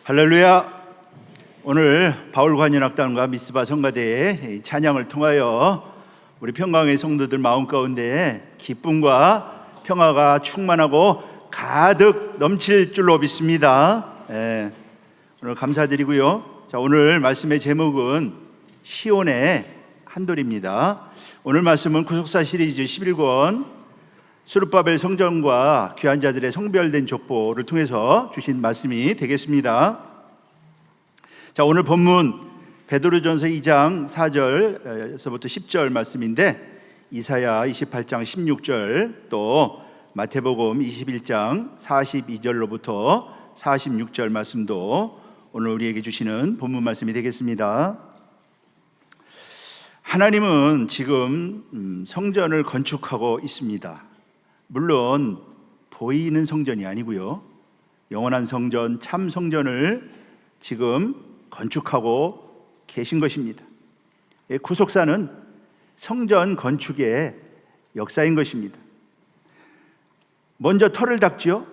할렐루야. 오늘 바울관현악단과 미스바 성가대의 찬양을 통하여 우리 평강의 성도들 마음 가운데 기쁨과 평화가 충만하고 가득 넘칠 줄로 믿습니다. 오늘 감사드리고요. 자, 오늘 말씀의 제목은 시온의 한돌입니다. 오늘 말씀은 구속사 시리즈 11권 수르바벨 성전과 귀한 자들의 성별된 족보를 통해서 주신 말씀이 되겠습니다. 자, 오늘 본문 베드로전서 2장 4절에서부터 10절 말씀인데 이사야 28장 16절 또 마태복음 21장 42절로부터 46절 말씀도 오늘 우리에게 주시는 본문 말씀이 되겠습니다. 하나님은 지금 성전을 건축하고 있습니다. 물론 보이는 성전이 아니고요, 영원한 성전, 참 성전을 지금 건축하고 계신 것입니다. 구속사는 성전 건축의 역사인 것입니다. 먼저 터를 닦지요.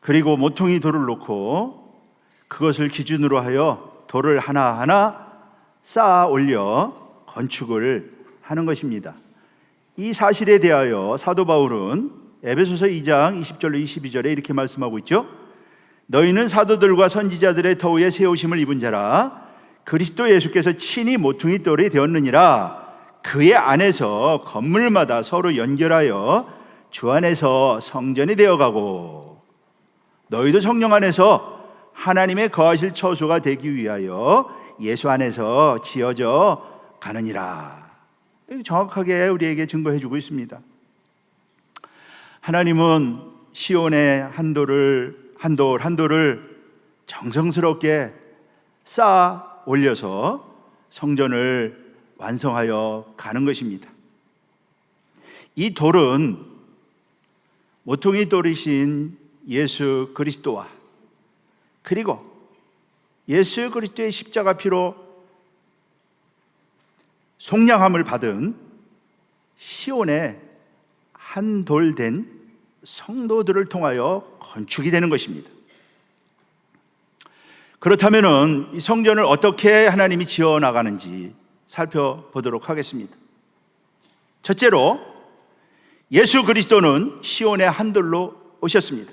그리고 모퉁이 돌을 놓고 그것을 기준으로 하여 돌을 하나하나 쌓아 올려 건축을 하는 것입니다. 이 사실에 대하여 사도 바울은 에베소서 2장 20절로 22절에 이렇게 말씀하고 있죠. 너희는 사도들과 선지자들의 터위에 세우심을 입은 자라. 그리스도 예수께서 친히 모퉁이 돌이 되었느니라. 그의 안에서 건물마다 서로 연결하여 주 안에서 성전이 되어가고 너희도 성령 안에서 하나님의 거하실 처소가 되기 위하여 예수 안에서 지어져 가느니라. 정확하게 우리에게 증거해주고 있습니다. 하나님은 시온의 한돌을 정성스럽게 쌓아 올려서 성전을 완성하여 가는 것입니다. 이 돌은 모퉁이 돌이신 예수 그리스도와 그리고 예수 그리스도의 십자가 피로 속량함을 받은 시온의 한돌된 성도들을 통하여 건축이 되는 것입니다. 그렇다면 이 성전을 어떻게 하나님이 지어 나가는지 살펴보도록 하겠습니다. 첫째로 예수 그리스도는 시온의 한돌로 오셨습니다.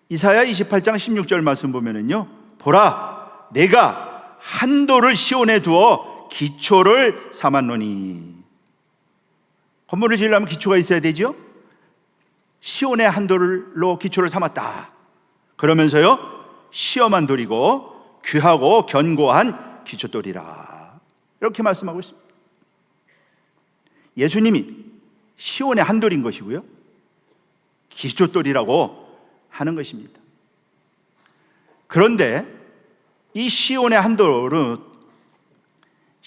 이사야 28장 16절 말씀 보면은요, 보라, 내가 한돌을 시온에 두어 기초를 삼았노니. 건물을 지으려면 기초가 있어야 되죠. 시온의 한돌로 기초를 삼았다. 그러면서요, 시험한 돌이고 귀하고 견고한 기초돌이라. 이렇게 말씀하고 있습니다. 예수님이 시온의 한돌인 것이고요, 기초돌이라고 하는 것입니다. 그런데 이 시온의 한돌은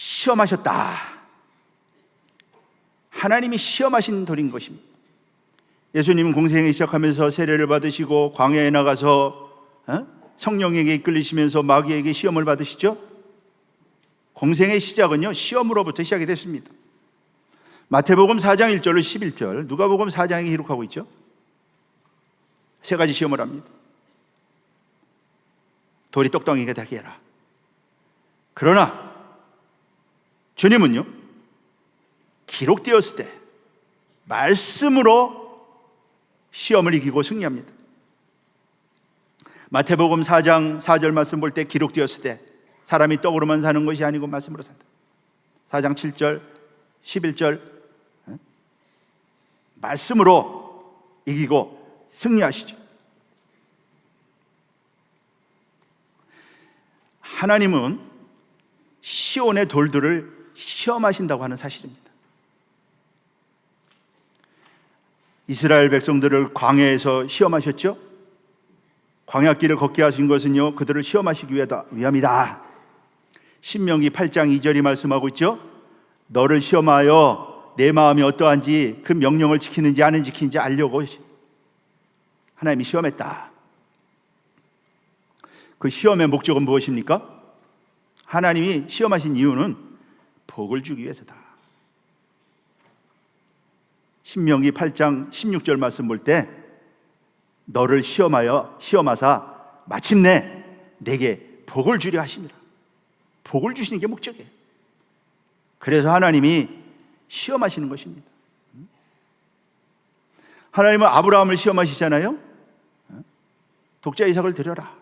시험하셨다. 하나님이 시험하신 돌인 것입니다. 예수님은 공생에 시작하면서 세례를 받으시고 광야에 나가서 성령에게 이끌리시면서 마귀에게 시험을 받으시죠. 공생의 시작은요, 시험으로부터 시작이 됐습니다. 마태복음 4장 1절로 11절, 누가복음 4장에 기록하고 있죠. 세 가지 시험을 합니다. 돌이 똑똑하게 되게 해라. 그러나 주님은요, 기록되었을 때 말씀으로 시험을 이기고 승리합니다. 마태복음 4장 4절 말씀 볼 때 기록되었을 때 사람이 떡으로만 사는 것이 아니고 말씀으로 산다. 4장 7절 11절 말씀으로 이기고 승리하시죠. 하나님은 시온의 돌들을 시험하신다고 하는 사실입니다. 이스라엘 백성들을 광야에서 시험하셨죠. 광야길을 걷게 하신 것은요, 그들을 시험하시기 위함이다. 신명기 8장 2절이 말씀하고 있죠. 너를 시험하여 내 마음이 어떠한지 그 명령을 지키는지 안 지키는지 알려고 하나님이 시험했다. 그 시험의 목적은 무엇입니까? 하나님이 시험하신 이유는 복을 주기 위해서다. 신명기 8장 16절 말씀 볼 때 너를 시험하사 마침내 내게 복을 주려 하심이라. 복을 주시는 게 목적이에요. 그래서 하나님이 시험하시는 것입니다. 하나님은 아브라함을 시험하시잖아요. 독자 이삭을 드려라.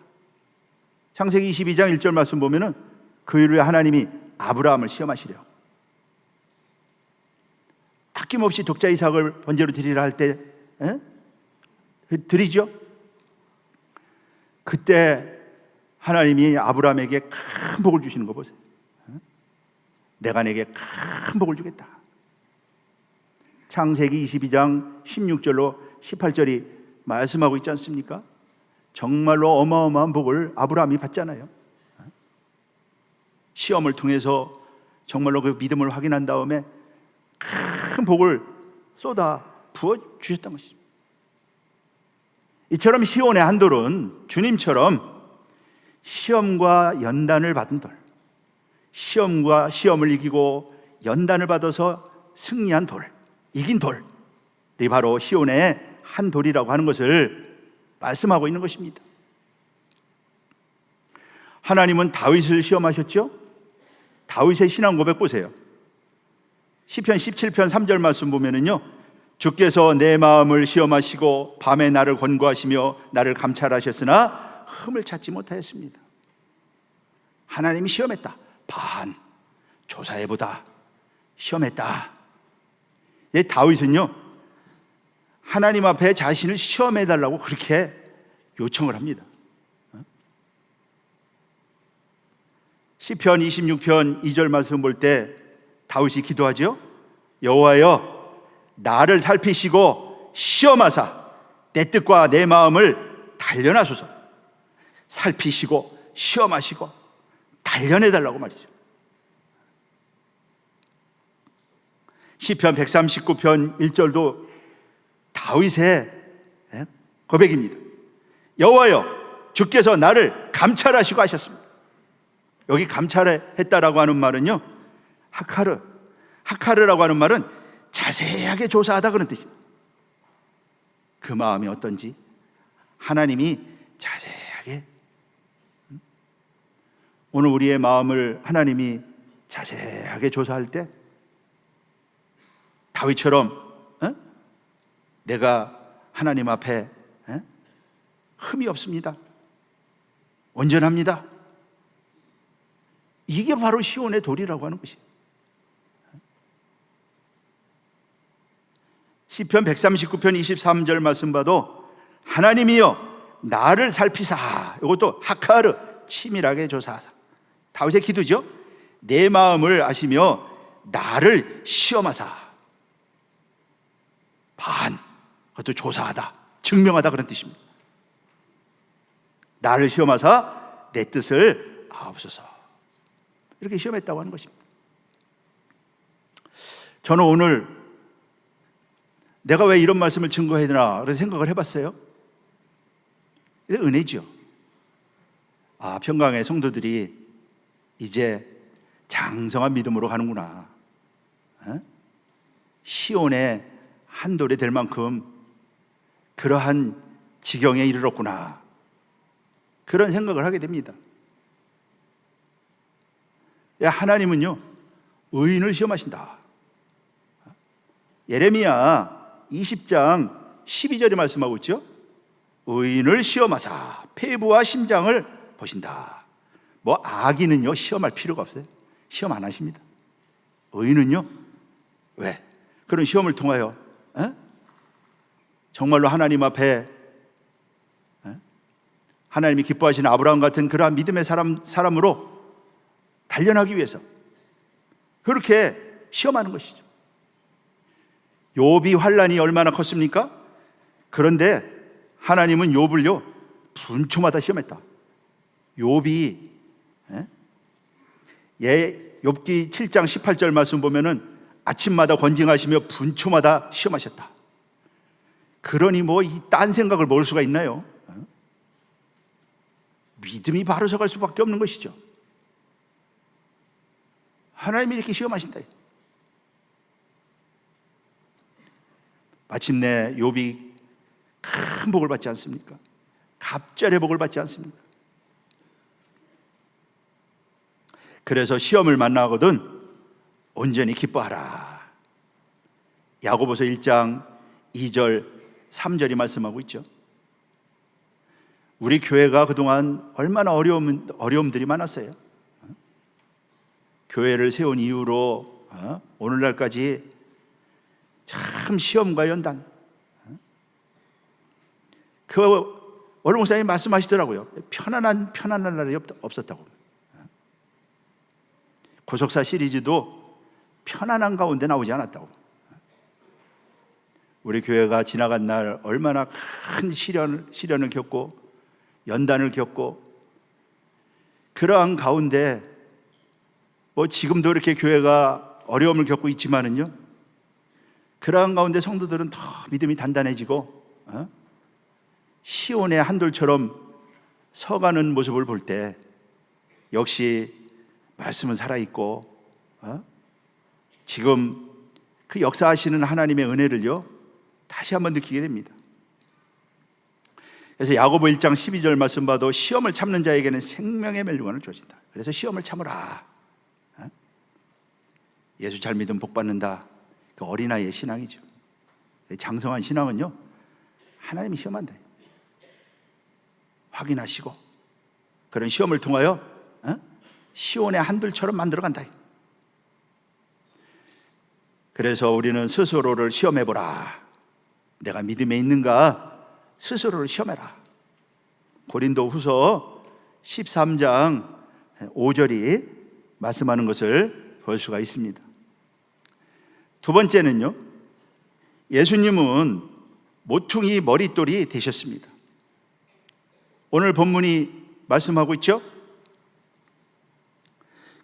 창세기 22장 1절 말씀 보면은 그 이후에 하나님이 아브라함을 시험하시려. 아낌없이 독자 이삭을 번제로 드리라 할 때 드리죠. 그때 하나님이 아브라함에게 큰 복을 주시는 거 보세요. 내가 내게 큰 복을 주겠다. 창세기 22장 16절로 18절이 말씀하고 있지 않습니까? 정말로 어마어마한 복을 아브라함이 받잖아요. 시험을 통해서 정말로 그 믿음을 확인한 다음에 큰 복을 쏟아 부어 주셨던 것이죠. 이처럼 시온의 한 돌은 주님처럼 시험과 연단을 받은 돌, 시험과 시험을 이기고 연단을 받아서 승리한 돌, 이긴 돌이 바로 시온의 한 돌이라고 하는 것을 말씀하고 있는 것입니다. 하나님은 다윗을 시험하셨죠? 다윗의 신앙 고백 보세요. 시편 17편 3절 말씀 보면은요, 주께서 내 마음을 시험하시고 밤에 나를 권고하시며 나를 감찰하셨으나 흠을 찾지 못하였습니다. 하나님이 시험했다. 반 조사해보다 시험했다. 다윗은요, 하나님 앞에 자신을 시험해달라고 그렇게 요청을 합니다. 시편 26편 2절 말씀 볼 때 다윗이 기도하죠. 여호와여 나를 살피시고 시험하사 내 뜻과 내 마음을 단련하소서. 살피시고 시험하시고 단련해달라고 말이죠. 시편 139편 1절도 다윗의 고백입니다. 여호와여 주께서 나를 감찰하시고 하셨습니다. 여기 감찰했다라고 하는 말은요, 하카르라고 하는 말은 자세하게 조사하다 그런 뜻입니다. 그 마음이 어떤지 하나님이 자세하게, 오늘 우리의 마음을 하나님이 자세하게 조사할 때 다윗처럼 내가 하나님 앞에 흠이 없습니다, 온전합니다, 이게 바로 시온의 돌이라고 하는 것이에요. 시편 139편 23절 말씀 봐도 하나님이여 나를 살피사, 이것도 하카르 치밀하게 조사하사. 다윗의 기도죠. 내 마음을 아시며 나를 시험하사. 반, 그것도 조사하다, 증명하다 그런 뜻입니다. 나를 시험하사 내 뜻을 아옵소서. 이렇게 시험했다고 하는 것입니다. 저는 오늘 내가 왜 이런 말씀을 증거해야 되나 그런 생각을 해봤어요. 이게 은혜죠. 평강의 성도들이 이제 장성한 믿음으로 가는구나, 시온의 한 돌이 될 만큼 그러한 지경에 이르렀구나, 그런 생각을 하게 됩니다. 하나님은요 의인을 시험하신다. 예레미야 20장 12절에 말씀하고 있죠. 의인을 시험하사 폐부와 심장을 보신다. 악인은요 시험할 필요가 없어요. 시험 안 하십니다. 의인은요, 왜? 그런 시험을 통하여 정말로 하나님 앞에 하나님이 기뻐하시는 아브라함 같은 그러한 믿음의 사람으로 단련하기 위해서 그렇게 시험하는 것이죠. 욥이 환난이 얼마나 컸습니까? 그런데 하나님은 욥을요 분초마다 시험했다. 욥이 욥기 7장 18절 말씀 보면은 아침마다 권징하시며 분초마다 시험하셨다. 그러니 이 딴 생각을 모을 수가 있나요? 믿음이 바로 서갈 수밖에 없는 것이죠. 하나님이 이렇게 시험하신다. 마침내 욥이 큰 복을 받지 않습니까? 갑절의 복을 받지 않습니다. 그래서 시험을 만나거든 온전히 기뻐하라. 야고보서 1장 2절 3절이 말씀하고 있죠. 우리 교회가 그동안 얼마나 어려움들이 많았어요. 교회를 세운 이후로 오늘날까지 참 시험과 연단. 그 원로 목사님이 말씀하시더라고요. 편안한 날이 없었다고. 구속사 시리즈도 편안한 가운데 나오지 않았다고. 우리 교회가 지나간 날 얼마나 큰 시련을 겪고 연단을 겪고, 그러한 가운데 지금도 이렇게 교회가 어려움을 겪고 있지만은요, 그러한 가운데 성도들은 더 믿음이 단단해지고 시온의 한돌처럼 서가는 모습을 볼 때 역시 말씀은 살아있고 지금 그 역사하시는 하나님의 은혜를요 다시 한번 느끼게 됩니다. 그래서 야고보 1장 12절 말씀 봐도 시험을 참는 자에게는 생명의 멸류관을 주어진다. 그래서 시험을 참으라. 예수 잘 믿으면 복 받는다. 그 어린아이의 신앙이죠. 장성한 신앙은요, 하나님이 시험한다. 확인하시고 그런 시험을 통하여 시온의 한들처럼 만들어간다. 그래서 우리는 스스로를 시험해보라. 내가 믿음에 있는가 스스로를 시험해라. 고린도 후서 13장 5절이 말씀하는 것을 볼 수가 있습니다. 두 번째는요, 예수님은 모퉁이 머릿돌이 되셨습니다. 오늘 본문이 말씀하고 있죠.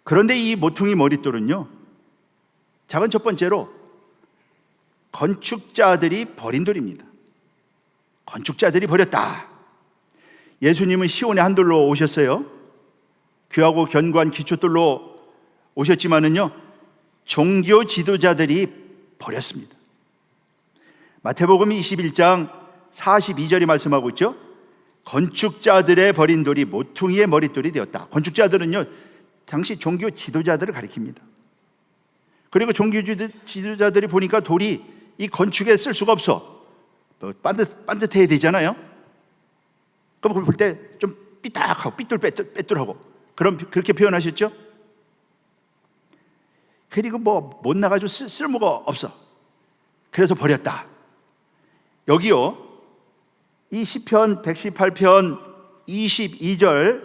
그런데 이 모퉁이 머릿돌은요, 작은 첫 번째로 건축자들이 버린 돌입니다. 건축자들이 버렸다. 예수님은 시온의 한돌로 오셨어요. 귀하고 견고한 기초돌로 오셨지만은요, 종교 지도자들이 버렸습니다. 마태복음 21장 42절이 말씀하고 있죠. 건축자들의 버린 돌이 모퉁이의 머릿돌이 되었다. 건축자들은요, 당시 종교 지도자들을 가리킵니다. 그리고 종교 지도자들이 보니까 돌이 이 건축에 쓸 수가 없어. 반듯해야 되잖아요. 그럼 그걸 볼 때 좀 삐딱하고 삐뚤빼뚤하고 그렇게 표현하셨죠. 그리고 못 나가지고 쓸모가 없어. 그래서 버렸다. 여기요, 이 시편 118편 22절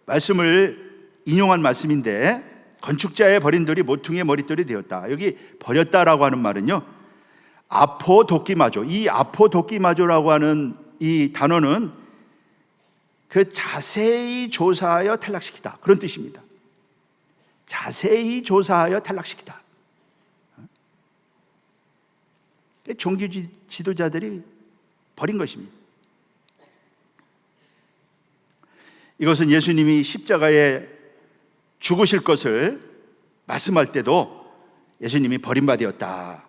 말씀을 인용한 말씀인데, 건축자의 버린 돌이 모퉁이의 머릿돌이 되었다. 여기 버렸다라고 하는 말은요, 아포도끼마조. 이 아포도끼마조라고 하는 이 단어는 그 자세히 조사하여 탈락시키다, 그런 뜻입니다. 자세히 조사하여 탈락시키다. 종교 지도자들이 버린 것입니다. 이것은 예수님이 십자가에 죽으실 것을 말씀할 때도 예수님이 버림받았다.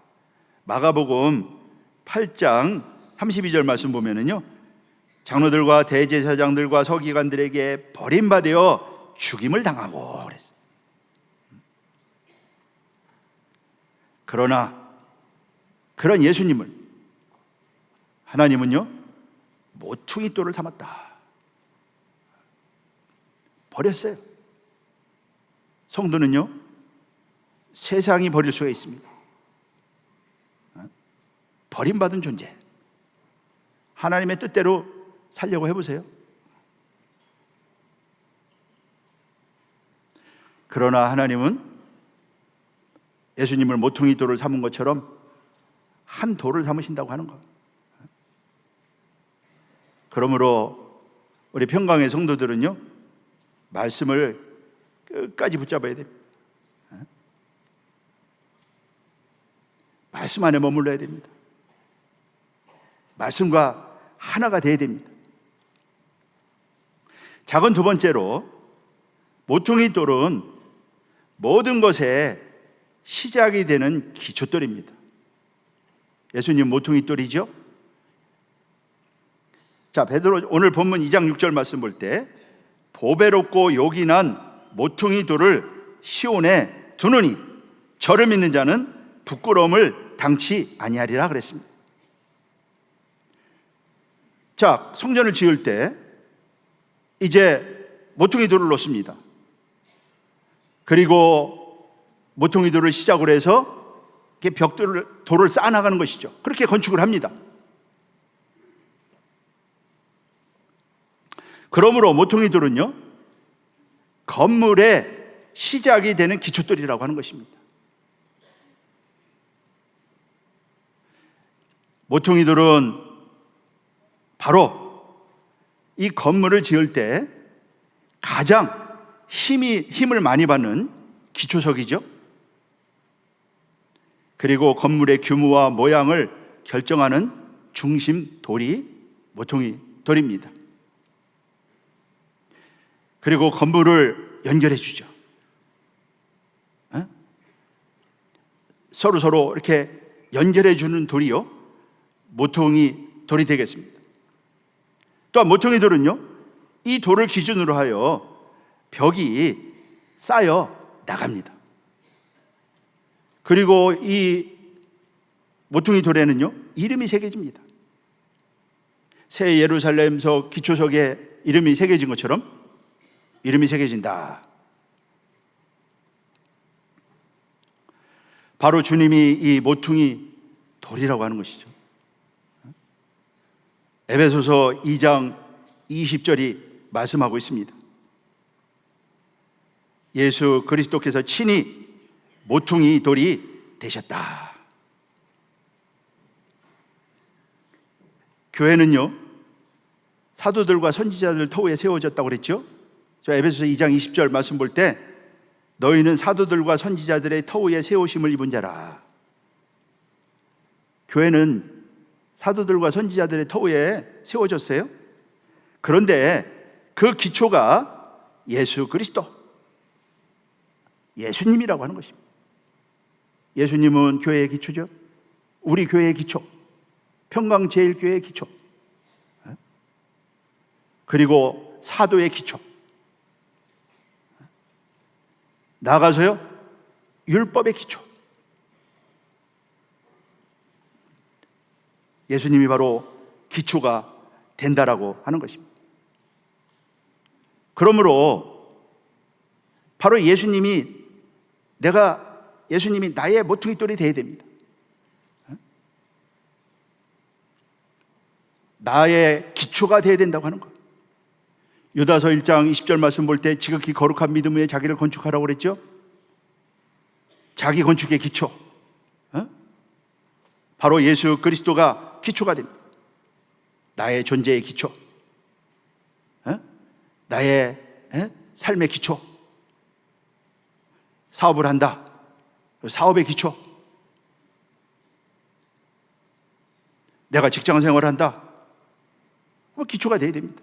마가복음 8장 32절 말씀 보면은요, 장로들과 대제사장들과 서기관들에게 버림받아 죽임을 당하고 그랬어요. 그러나 그런 예수님을 하나님은요, 모퉁이 돌을 삼았다. 버렸어요. 성도는요, 세상이 버릴 수가 있습니다. 버림받은 존재. 하나님의 뜻대로 살려고 해보세요. 그러나 하나님은 예수님을 모퉁이 돌을 삼은 것처럼 한 돌을 삼으신다고 하는 것. 그러므로 우리 평강의 성도들은요, 말씀을 끝까지 붙잡아야 됩니다. 말씀 안에 머물러야 됩니다. 말씀과 하나가 되어야 됩니다. 작은 두 번째로, 모퉁이 돌은 모든 것의 시작이 되는 기초돌입니다. 예수님 모퉁이 돌이죠. 자, 베드로 오늘 본문 2장 6절 말씀 볼 때 보배롭고 요긴한 모퉁이 돌을 시온에 두느니 저를 믿는 자는 부끄러움을 당치 아니하리라 그랬습니다. 자, 성전을 지을 때 이제 모퉁이 돌을 놓습니다. 그리고 모퉁이 돌을 시작으로 해서 돌을 쌓아나가는 것이죠. 그렇게 건축을 합니다. 그러므로 모퉁이 돌은요, 건물의 시작이 되는 기초돌이라고 하는 것입니다. 모퉁이 돌은 바로 이 건물을 지을 때 가장 힘을 많이 받는 기초석이죠. 그리고 건물의 규모와 모양을 결정하는 중심 돌이 모퉁이 돌입니다. 그리고 건물을 연결해 주죠. 서로 이렇게 연결해 주는 돌이요, 모퉁이 돌이 되겠습니다. 또한 모퉁이 돌은요, 이 돌을 기준으로 하여 벽이 쌓여 나갑니다. 그리고 이 모퉁이 돌에는요, 이름이 새겨집니다. 새 예루살렘석 기초석에 이름이 새겨진 것처럼 이름이 새겨진다. 바로 주님이 이 모퉁이 돌이라고 하는 것이죠. 에베소서 2장 20절이 말씀하고 있습니다. 예수 그리스도께서 친히 모퉁이 돌이 되셨다. 교회는요, 사도들과 선지자들 터위에 세워졌다고 그랬죠. 저 에베소서 2장 20절 말씀 볼 때 너희는 사도들과 선지자들의 터위에 세우심을 입은 자라. 교회는 사도들과 선지자들의 터위에 세워졌어요. 그런데 그 기초가 예수 그리스도, 예수님이라고 하는 것입니다. 예수님은 교회의 기초죠. 우리 교회의 기초, 평강제일교회의 기초, 그리고 사도의 기초, 나아가서요, 율법의 기초. 예수님이 바로 기초가 된다라고 하는 것입니다. 그러므로 바로 예수님이 나의 모퉁이 돌이 되어야 됩니다. 나의 기초가 되어야 된다고 하는 것. 유다서 1장 20절 말씀 볼 때 지극히 거룩한 믿음 위에 자기를 건축하라고 그랬죠. 자기 건축의 기초, 바로 예수 그리스도가 기초가 됩니다. 나의 존재의 기초, 나의 삶의 기초. 사업을 한다, 사업의 기초. 내가 직장 생활을 한다, 기초가 되어야 됩니다.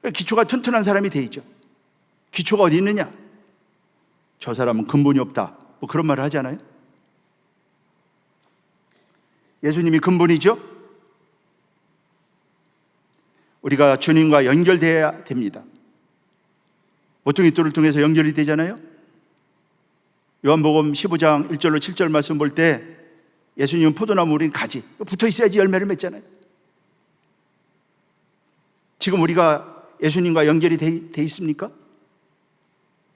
기초가 튼튼한 사람이 되어야죠. 기초가 어디 있느냐? 저 사람은 근본이 없다, 그런 말을 하지 않아요? 예수님이 근본이죠. 우리가 주님과 연결되어야 됩니다. 모퉁이 돌을 통해서 연결이 되잖아요. 요한복음 15장 1절로 7절 말씀 볼 때 예수님은 포도나무, 우리는 가지, 붙어 있어야지 열매를 맺잖아요. 지금 우리가 예수님과 연결이 돼 있습니까?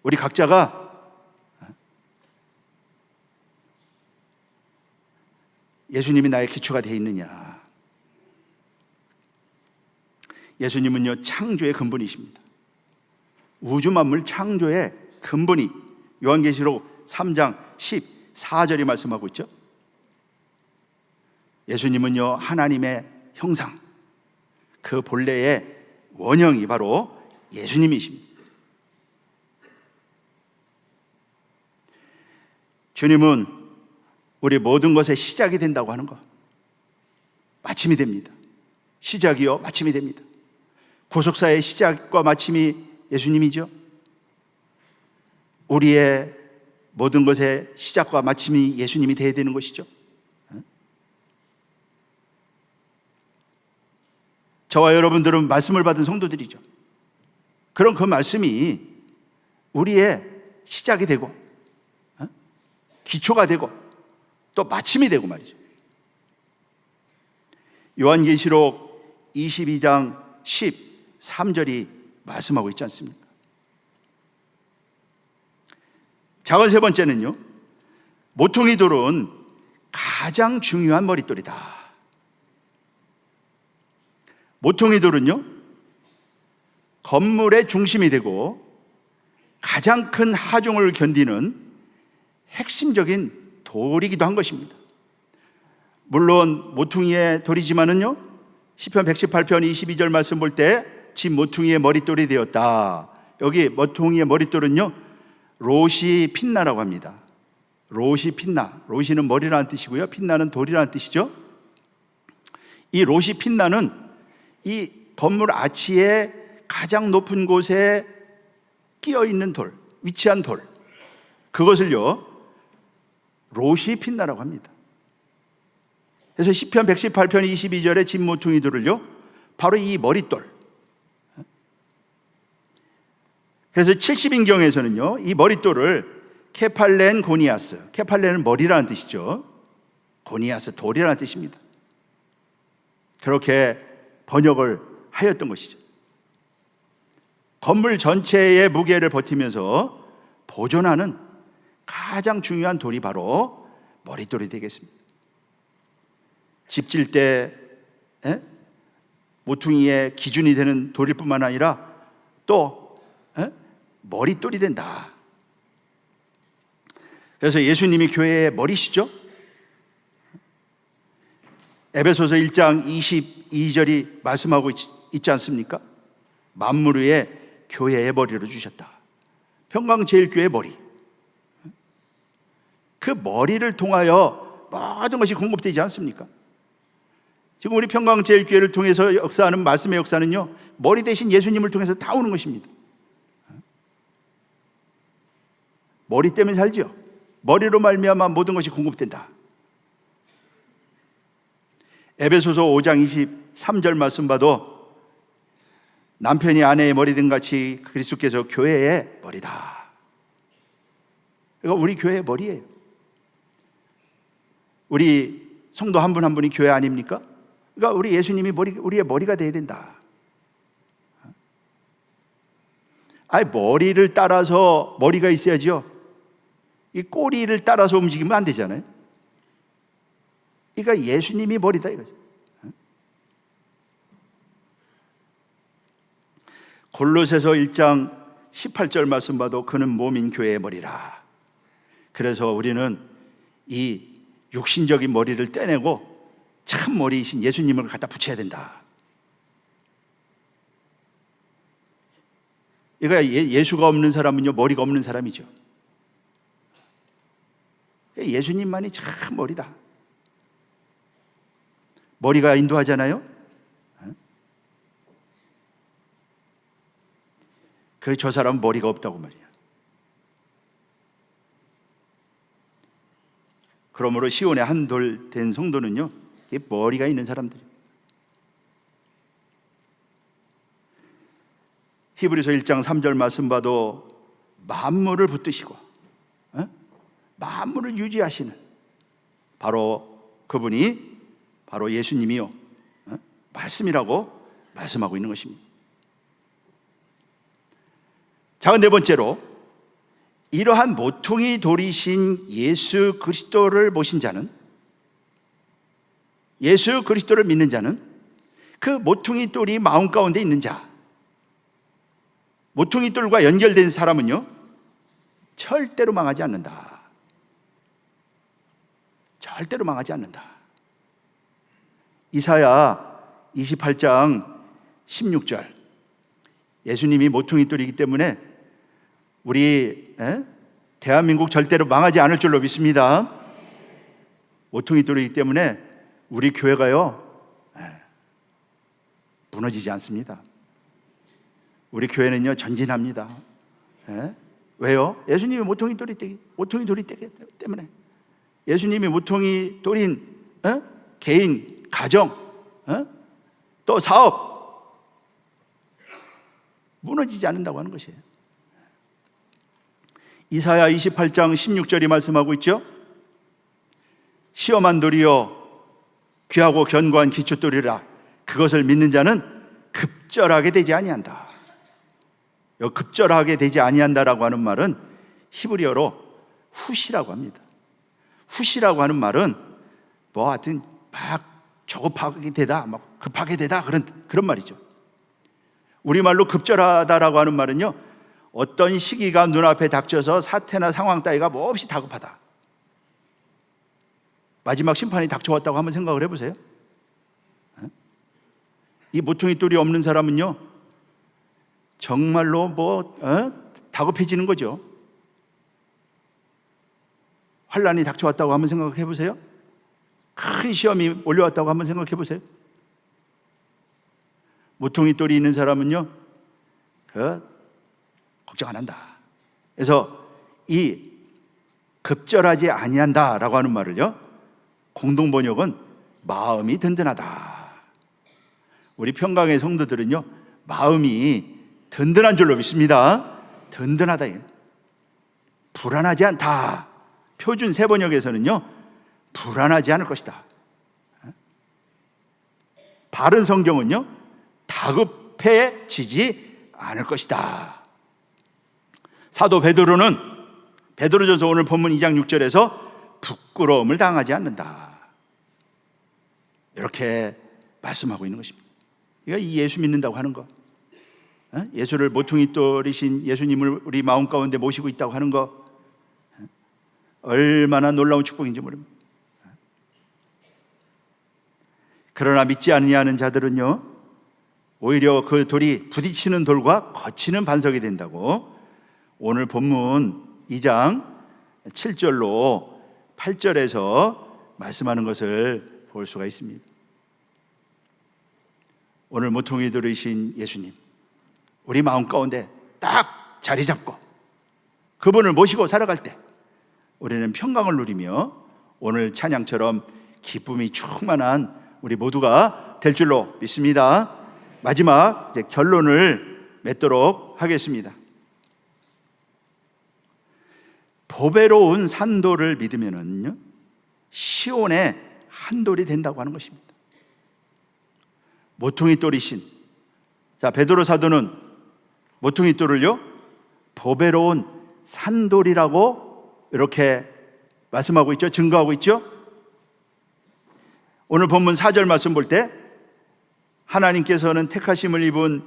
우리 각자가 예수님이 나의 기초가 되어 있느냐? 예수님은요, 창조의 근본이십니다. 우주 만물 창조의 근본이 요한계시록 3장 14절이 말씀하고 있죠. 예수님은요, 하나님의 형상, 그 본래의 원형이 바로 예수님이십니다. 주님은 우리 모든 것의 시작이 된다고 하는 것, 마침이 됩니다. 시작이요, 마침이 됩니다. 구속사의 시작과 마침이 예수님이죠. 우리의 모든 것의 시작과 마침이 예수님이 되어야 되는 것이죠. 저와 여러분들은 말씀을 받은 성도들이죠. 그럼 그 말씀이 우리의 시작이 되고 기초가 되고 또 마침이 되고 말이죠. 요한계시록 22장 13절이 말씀하고 있지 않습니까? 작은 세 번째는요, 모퉁이 돌은 가장 중요한 머릿돌이다. 모퉁이 돌은요, 건물의 중심이 되고 가장 큰 하중을 견디는 핵심적인 돌이기도 한 것입니다. 물론 모퉁이의 돌이지만은요, 시편 118편 22절 말씀 볼 때 집 모퉁이의 머릿돌이 되었다. 여기 모퉁이의 머릿돌은요, 로시 핀나라고 합니다. 로시 핀나. 로시는 머리라는 뜻이고요, 핀나는 돌이라는 뜻이죠. 이 로시 핀나는 이 건물 아치의 가장 높은 곳에 끼어 있는 돌, 위치한 돌, 그것을요 로시 핀나라고 합니다. 그래서 시편 118편 22절의 집 모퉁이 돌을요 바로 이 머릿돌. 그래서 70인경에서는요 이 머릿돌을 케팔렌 고니아스, 케팔렌은 머리라는 뜻이죠, 고니아스 돌이라는 뜻입니다. 그렇게 번역을 하였던 것이죠. 건물 전체의 무게를 버티면서 보존하는 가장 중요한 돌이 바로 머릿돌이 되겠습니다. 집 질 때 모퉁이의 기준이 되는 돌일 뿐만 아니라 또 머릿돌이 된다. 그래서 예수님이 교회의 머리시죠. 에베소서 1장 22절이 말씀하고 있지 않습니까? 만물 위에 교회의 머리를 주셨다. 평강제일교회의 머리. 그 머리를 통하여 모든 것이 공급되지 않습니까? 지금 우리 평강제일교회를 통해서 역사하는 말씀의 역사는요 머리 대신 예수님을 통해서 다 오는 것입니다. 머리 때문에 살죠. 머리로 말미암아 모든 것이 공급된다. 에베소서 5장 23절 말씀 봐도 남편이 아내의 머리등 같이 그리스도께서 교회의 머리다. 그러니까 우리 교회의 머리예요. 우리 성도 한 분 한 분이 교회 아닙니까? 그러니까 우리 예수님이 우리의 머리가 돼야 된다. 아니 머리를 따라서 머리가 있어야지요. 이 꼬리를 따라서 움직이면 안 되잖아요. 그러니까 예수님이 머리다 이거죠. 골로새서 1장 18절 말씀 봐도 그는 몸인 교회의 머리라. 그래서 우리는 이 육신적인 머리를 떼내고 참 머리이신 예수님을 갖다 붙여야 된다. 그러니까 예수가 없는 사람은요 머리가 없는 사람이죠. 예수님만이 참 머리다. 머리가 인도하잖아요. 저 사람은 머리가 없다고 말이야. 그러므로 시온의 한 돌 된 성도는요 머리가 있는 사람들이에요. 히브리서 1장 3절 말씀 봐도 만물을 붙드시고 만물을 유지하시는 바로 그분이 바로 예수님이요 말씀이라고 말씀하고 있는 것입니다. 자, 네 번째로 이러한 모퉁이 돌이신 예수 그리스도를 모신 자는, 예수 그리스도를 믿는 자는 그 모퉁이 돌이 마음 가운데 있는 자, 모퉁이 돌과 연결된 사람은요 절대로 망하지 않는다. 절대로 망하지 않는다. 이사야 28장 16절, 예수님이 모퉁이 돌이기 때문에 우리 대한민국 절대로 망하지 않을 줄로 믿습니다. 모퉁이 돌이기 때문에 우리 교회가요 무너지지 않습니다. 우리 교회는요 전진합니다. 왜요? 예수님이 모퉁이 돌이 되기 때문에. 예수님이 모퉁이 돌인 개인, 가정, 또 사업, 무너지지 않는다고 하는 것이에요. 이사야 28장 16절이 말씀하고 있죠. 시험한 돌이여 귀하고 견고한 기초돌이라 그것을 믿는 자는 급절하게 되지 아니한다. 여기 급절하게 되지 아니한다라고 하는 말은 히브리어로 후시라고 합니다. 후시라고 하는 말은 뭐 하여튼 막 조급하게 되다, 막 급하게 되다 그런 말이죠. 우리말로 급절하다라고 하는 말은요, 어떤 시기가 눈앞에 닥쳐서 사태나 상황 따위가 뭐 없이 다급하다. 마지막 심판이 닥쳐왔다고 한번 생각을 해보세요. 이 모퉁이 돌이 없는 사람은요, 정말로 다급해지는 거죠. 환란이 닥쳐왔다고 한번 생각해 보세요. 큰 시험이 올려왔다고 한번 생각해 보세요. 모퉁이 돌이 있는 사람은요, 걱정 안 한다. 그래서 이 급절하지 아니한다라고 하는 말을요, 공동 번역은 마음이 든든하다. 우리 평강의 성도들은요, 마음이 든든한 줄로 믿습니다. 든든하다. 불안하지 않다. 표준 세번역에서는요, 불안하지 않을 것이다. 바른 성경은요, 다급해지지 않을 것이다. 사도 베드로는 베드로전서 오늘 본문 2장 6절에서 부끄러움을 당하지 않는다. 이렇게 말씀하고 있는 것입니다. 이거 이 예수 믿는다고 하는 거, 예수를 모퉁이 돌이신 예수님을 우리 마음 가운데 모시고 있다고 하는 거, 얼마나 놀라운 축복인지 모릅니다. 그러나 믿지 아니하는 자들은요, 오히려 그 돌이 부딪히는 돌과 거치는 반석이 된다고 오늘 본문 2장 7절로 8절에서 말씀하는 것을 볼 수가 있습니다. 오늘 모퉁이 돌이신 예수님, 우리 마음 가운데 딱 자리 잡고 그분을 모시고 살아갈 때 우리는 평강을 누리며 오늘 찬양처럼 기쁨이 충만한 우리 모두가 될 줄로 믿습니다. 마지막 이제 결론을 맺도록 하겠습니다. 보배로운 산돌을 믿으면은요, 시온의 한돌이 된다고 하는 것입니다. 모퉁이 돌이신, 자, 베드로 사도는 모퉁이 돌을요, 보배로운 산돌이라고 이렇게 말씀하고 있죠. 증거하고 있죠. 오늘 본문 4절 말씀 볼 때 하나님께서는 택하심을 입은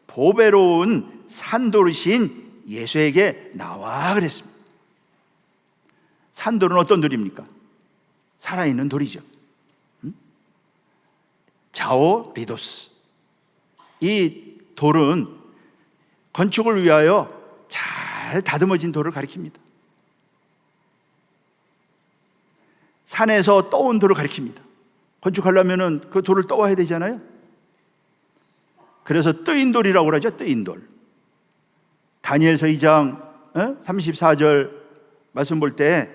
보배로운 산돌이신 예수에게 나와 그랬습니다. 산돌은 어떤 돌입니까? 살아있는 돌이죠. 자오 리도스. 이 돌은 건축을 위하여 잘 다듬어진 돌을 가리킵니다. 산에서 떠온 돌을 가리킵니다. 건축하려면 그 돌을 떠와야 되잖아요. 그래서 뜨인 돌이라고 그러죠. 뜨인 돌. 다니엘서 2장 34절 말씀 볼 때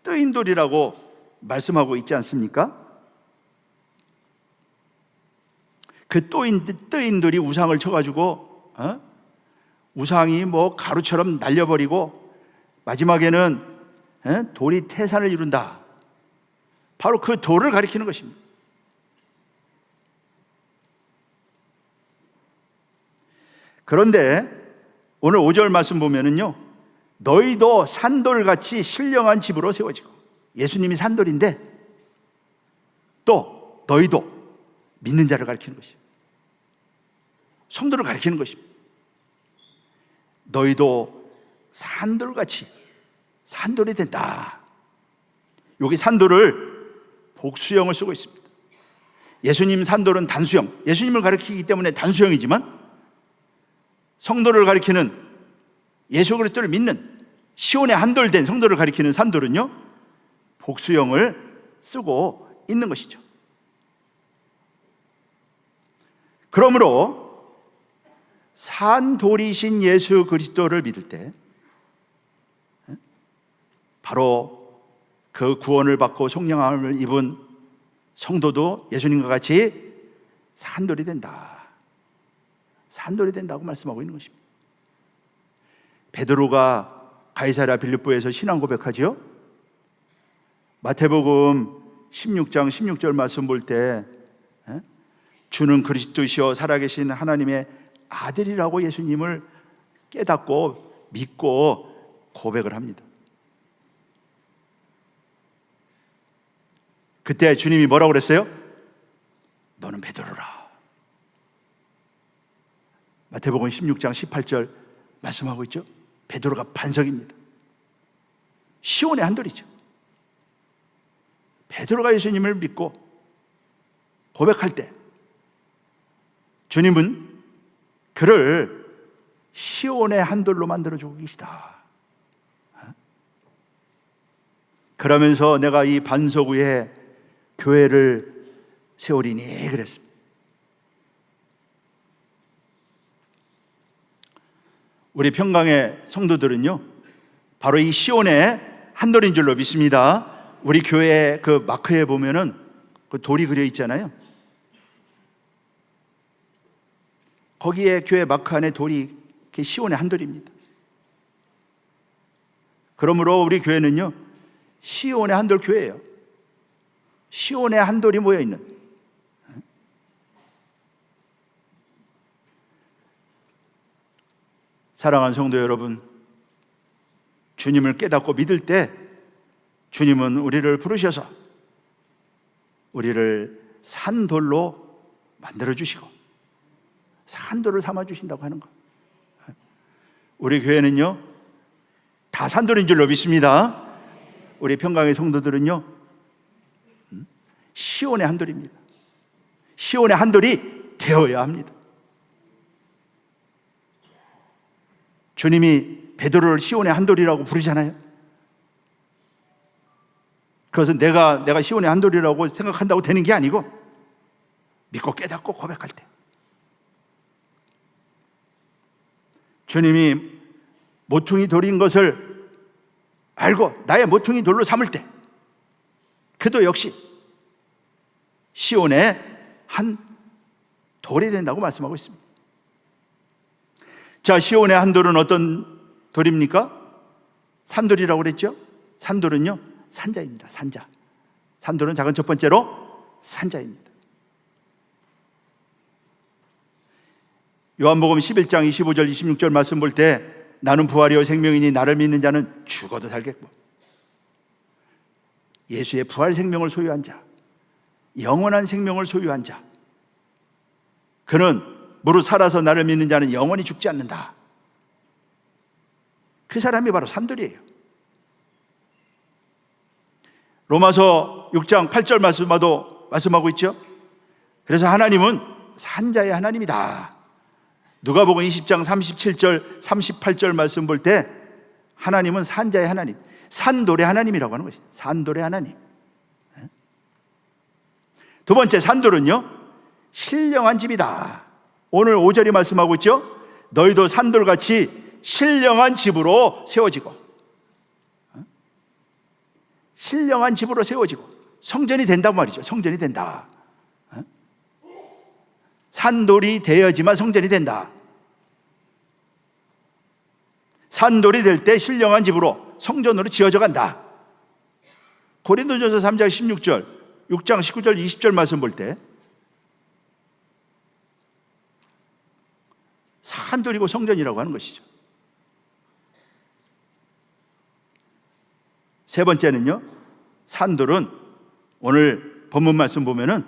뜨인 돌이라고 말씀하고 있지 않습니까? 그 뜨인 돌이 우상을 쳐가지고 우상이 뭐 가루처럼 날려버리고 마지막에는 돌이 태산을 이룬다. 바로 그 돌을 가리키는 것입니다. 그런데 오늘 5절 말씀 보면은요, 너희도 산돌같이 신령한 집으로 세워지고, 예수님이 산돌인데 또 너희도 믿는 자를 가리키는 것입니다. 성도를 가리키는 것입니다. 너희도 산돌같이 산돌이 된다. 여기 산돌을 복수형을 쓰고 있습니다. 예수님 산돌은 단수형, 예수님을 가리키기 때문에 단수형이지만 성도를 가리키는, 예수 그리스도를 믿는 시온의 한돌 된 성도를 가리키는 산돌은요, 복수형을 쓰고 있는 것이죠. 그러므로 산돌이신 예수 그리스도를 믿을 때 바로 그 구원을 받고 속량함을 입은 성도도 예수님과 같이 산돌이 된다. 산돌이 된다고 말씀하고 있는 것입니다. 베드로가 가이사랴 빌립보에서 신앙 고백하지요. 마태복음 16장 16절 말씀 볼 때 주는 그리스도시요 살아계신 하나님의 아들이라고 예수님을 깨닫고 믿고 고백을 합니다. 그때 주님이 뭐라고 그랬어요? 너는 베드로라. 마태복음 16장 18절 말씀하고 있죠. 베드로가 반석입니다. 시온의 한돌이죠. 베드로가 예수님을 믿고 고백할 때 주님은 그를 시온의 한돌로 만들어주고 계시다. 그러면서 내가 이 반석 위에 교회를 세우리니 그랬습니다. 우리 평강의 성도들은요, 바로 이 시온의 한돌인 줄로 믿습니다. 우리 교회 그 마크에 보면은 그 돌이 그려 있잖아요. 거기에 교회 마크 안에 돌이 시온의 한돌입니다. 그러므로 우리 교회는요, 시온의 한돌 교회예요. 시온의 한돌이 모여 있는. 사랑하는 성도 여러분, 주님을 깨닫고 믿을 때 주님은 우리를 부르셔서 우리를 산돌로 만들어 주시고 산돌을 삼아 주신다고 하는 것. 우리 교회는요, 다 산돌인 줄로 믿습니다. 우리 평강의 성도들은요, 시온의 한돌입니다. 시온의 한돌이 되어야 합니다. 주님이 베드로를 시온의 한돌이라고 부르잖아요. 그것은 내가 시온의 한돌이라고 생각한다고 되는 게 아니고 믿고 깨닫고 고백할 때 주님이 모퉁이 돌인 것을 알고 나의 모퉁이 돌로 삼을 때 그도 역시 시온의 한 돌이 된다고 말씀하고 있습니다. 자, 시온의 한 돌은 어떤 돌입니까? 산돌이라고 그랬죠? 산돌은요, 산자입니다. 산자. 산돌은 작은 첫 번째로 산자입니다. 요한복음 11장 25절 26절 말씀 볼 때 나는 부활이요 생명이니 나를 믿는 자는 죽어도 살겠고 예수의 부활 생명을 소유한 자, 영원한 생명을 소유한 자, 그는 무릇 살아서 나를 믿는 자는 영원히 죽지 않는다. 그 사람이 바로 산돌이에요. 로마서 6장 8절 말씀하고 있죠. 그래서 하나님은 산자의 하나님이다. 누가복음 20장 37절 38절 말씀 볼 때 하나님은 산자의 하나님, 산돌의 하나님이라고 하는 것이에요. 산돌의 하나님. 두 번째, 산돌은요, 신령한 집이다. 오늘 5절이 말씀하고 있죠. 너희도 산돌같이 신령한 집으로 세워지고, 신령한 집으로 세워지고 성전이 된다고 말이죠. 성전이 된다. 산돌이 되어야지만 성전이 된다. 산돌이 될 때 신령한 집으로 성전으로 지어져 간다. 고린도전서 3장 16절, 6장 19절 20절 말씀 볼 때 산돌이고 성전이라고 하는 것이죠. 세 번째는요, 산돌은 오늘 본문 말씀 보면은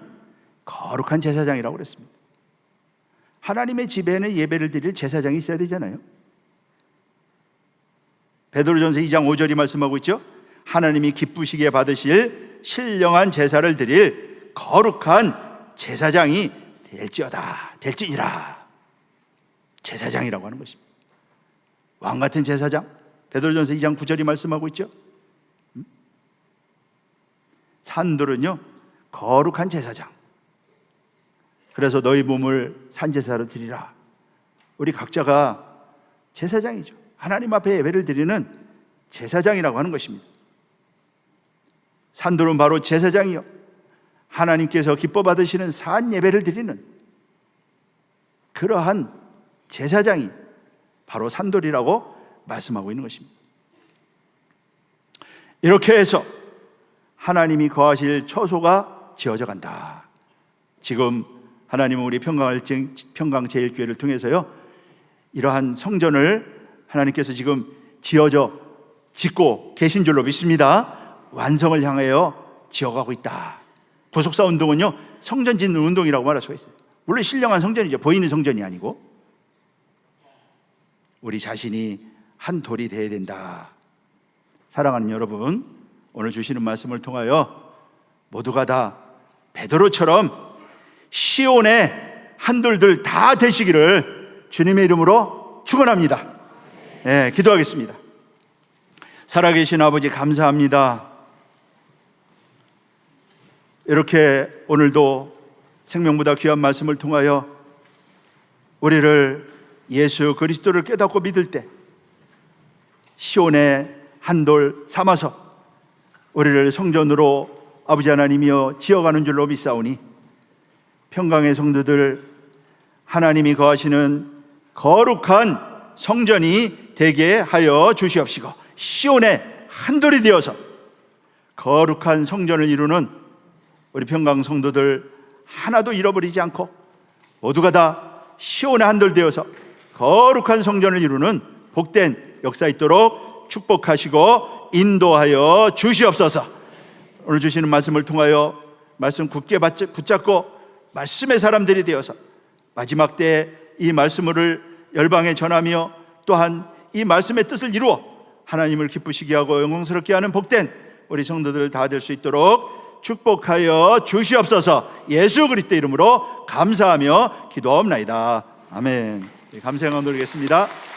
거룩한 제사장이라고 그랬습니다. 하나님의 집에는 예배를 드릴 제사장이 있어야 되잖아요. 베드로전서 2장 5절이 말씀하고 있죠. 하나님이 기쁘시게 받으실 신령한 제사를 드릴 거룩한 제사장이 될지니라. 제사장이라고 하는 것입니다. 왕 같은 제사장. 베드로전서 2장 9절이 말씀하고 있죠. 산돌은요, 거룩한 제사장. 그래서 너희 몸을 산제사로 드리라. 우리 각자가 제사장이죠. 하나님 앞에 예배를 드리는 제사장이라고 하는 것입니다. 산돌은 바로 제사장이요, 하나님께서 기뻐 받으시는 산 예배를 드리는 그러한 제사장이 바로 산돌이라고 말씀하고 있는 것입니다. 이렇게 해서 하나님이 거하실 처소가 지어져 간다. 지금 하나님은 우리 평강제일교회를 통해서요, 이러한 성전을 하나님께서 지금 짓고 계신 줄로 믿습니다. 완성을 향하여 지어가고 있다. 구속사 운동은요, 성전 짓는 운동이라고 말할 수가 있어요. 물론 신령한 성전이죠. 보이는 성전이 아니고. 우리 자신이 한 돌이 되어야 된다. 사랑하는 여러분, 오늘 주시는 말씀을 통하여 모두가 다 베드로처럼 시온의 한돌들 다 되시기를 주님의 이름으로 축원합니다. 네, 기도하겠습니다. 살아계신 아버지, 감사합니다. 이렇게 오늘도 생명보다 귀한 말씀을 통하여 우리를 예수 그리스도를 깨닫고 믿을 때 시온의 한돌 삼아서 우리를 성전으로 아버지 하나님이여 지어가는 줄로 믿사오니 평강의 성도들, 하나님이 거하시는 거룩한 성전이 되게 하여 주시옵시고, 시온의 한돌이 되어서 거룩한 성전을 이루는 우리 평강 성도들 하나도 잃어버리지 않고 모두가 다 시온의 한돌 되어서 거룩한 성전을 이루는 복된 역사 있도록 축복하시고 인도하여 주시옵소서. 오늘 주시는 말씀을 통하여 말씀 굳게 붙잡고 말씀의 사람들이 되어서 마지막 때 이 말씀을 열방에 전하며 또한 이 말씀의 뜻을 이루어 하나님을 기쁘시게 하고 영광스럽게 하는 복된 우리 성도들 다 될 수 있도록 축복하여 주시옵소서. 예수 그리스도 이름으로 감사하며 기도하옵나이다. 아멘. 감사 영광 돌리겠습니다.